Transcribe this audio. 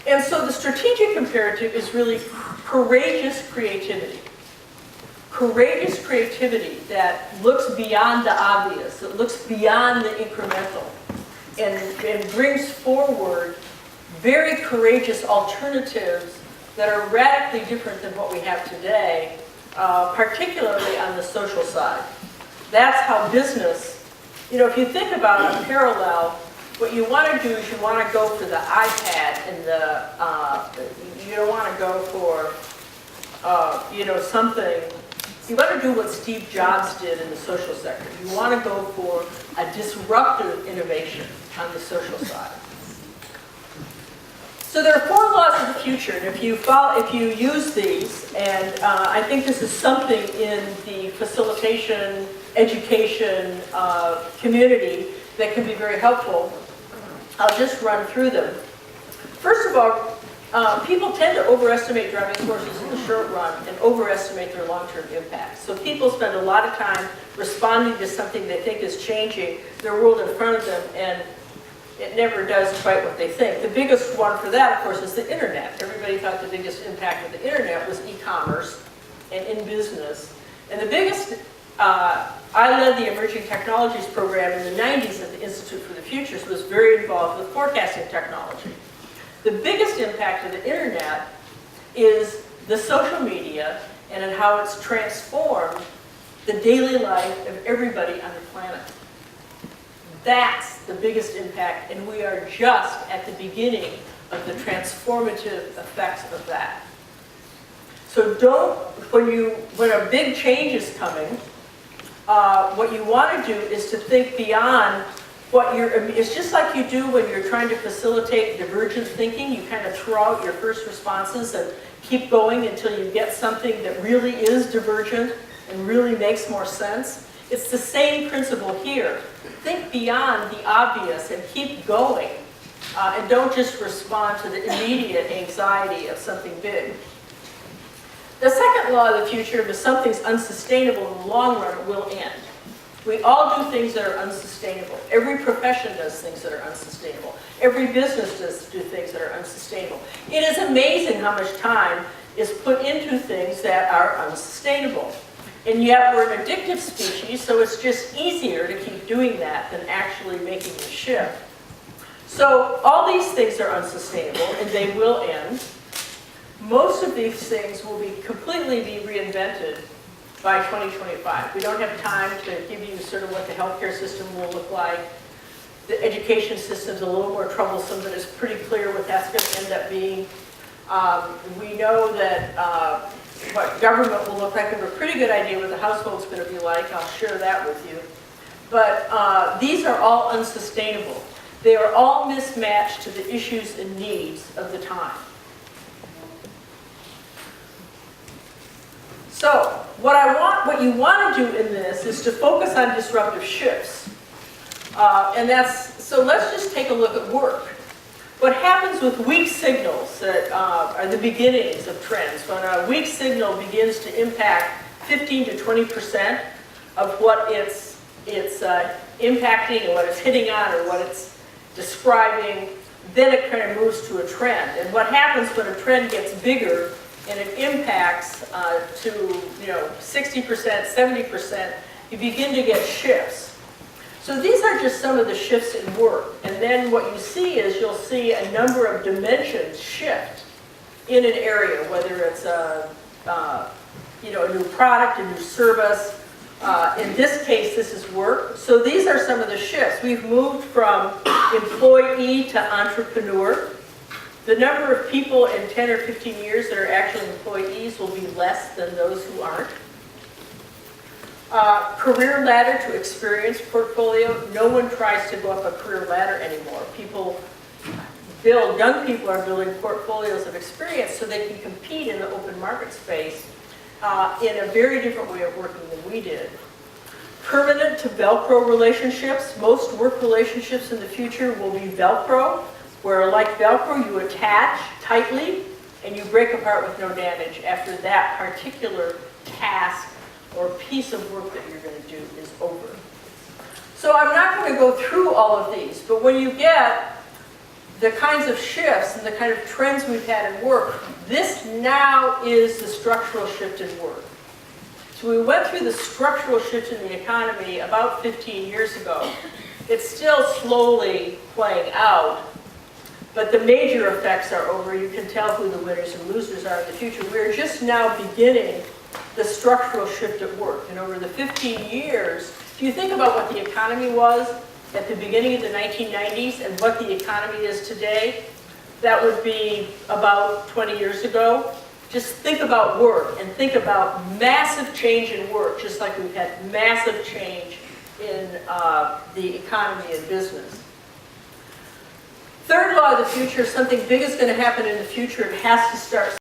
And so the strategic imperative is really courageous creativity. Courageous creativity that looks beyond the obvious, that looks beyond the incremental, and brings forward very courageous alternatives that are radically different than what we have today, particularly on the social side. That's how business, if you think about a parallel, what you want to do is you want to go for the iPad and you don't want to go for, something. You want to do what Steve Jobs did in the social sector. You want to go for a disruptive innovation on the social side. So there are 4 laws of the future, and if you use these, and I think this is something in the facilitation, education community that can be very helpful. I'll just run through them. First of all, people tend to overestimate driving forces in the short run and overestimate their long-term impact. So people spend a lot of time responding to something they think is changing their world in front of them, and it never does quite what they think. The biggest one for that, of course, is the internet. Everybody thought the biggest impact of the internet was e-commerce and in business. And the biggest, I led the Emerging Technologies program in the 90s at the Institute for the Future, so was very involved with forecasting technology. The biggest impact of the internet is the social media and in how it's transformed the daily life of everybody on the planet. That's the biggest impact, and we are just at the beginning of the transformative effects of that. So when a big change is coming, what you want to do is to think beyond it's just like you do when you're trying to facilitate divergent thinking. You kind of throw out your first responses and keep going until you get something that really is divergent and really makes more sense. It's the same principle here. Think beyond the obvious and keep going, and don't just respond to the immediate anxiety of something big. The second law of the future is if something's unsustainable in the long run, it will end. We all do things that are unsustainable. Every profession does things that are unsustainable. Every business does things that are unsustainable. It is amazing how much time is put into things that are unsustainable. And yet we're an addictive species, so it's just easier to keep doing that than actually making the shift. So all these things are unsustainable, and they will end. Most of these things will completely be reinvented by 2025. We don't have time to give you sort of what the healthcare system will look like. The education system's a little more troublesome, but it's pretty clear what that's going to end up being. We know that what government will look like. We have a pretty good idea what the household's going to be like. I'll share that with you. But these are all unsustainable. They are all mismatched to the issues and needs of the time. So what you want to do in this is to focus on disruptive shifts. So let's just take a look at work. What happens with weak signals that are the beginnings of trends, when a weak signal begins to impact 15 to 20% of what it's impacting and what it's hitting on or what it's describing, then it kind of moves to a trend. And what happens when a trend gets bigger and it impacts to 60%, 70%, you begin to get shifts. So these are just some of the shifts in work. And then what you see is you'll see a number of dimensions shift in an area, whether it's a new product, a new service. In this case, this is work. So these are some of the shifts. We've moved from employee to entrepreneur. The number of people in 10 or 15 years that are actually employees will be less than those who aren't. Career ladder to experience portfolio. No one tries to go up a career ladder anymore. Young people are building portfolios of experience so they can compete in the open market space in a very different way of working than we did. Permanent to Velcro relationships. Most work relationships in the future will be Velcro, where like Velcro you attach tightly and you break apart with no damage after that particular task or piece of work that you're going to do is over. So I'm not going to go through all of these, but when you get the kinds of shifts and the kind of trends we've had in work, this now is the structural shift in work. So we went through the structural shift in the economy about 15 years ago. It's still slowly playing out, but the major effects are over. You can tell who the winners and losers are in the future. We're just now beginning the structural shift at work. And over the 15 years, if you think about what the economy was at the beginning of the 1990s and what the economy is today, that would be about 20 years ago. Just think about work and think about massive change in work, just like we've had massive change in the economy and business. Third law of the future, something big is going to happen in the future. It has to start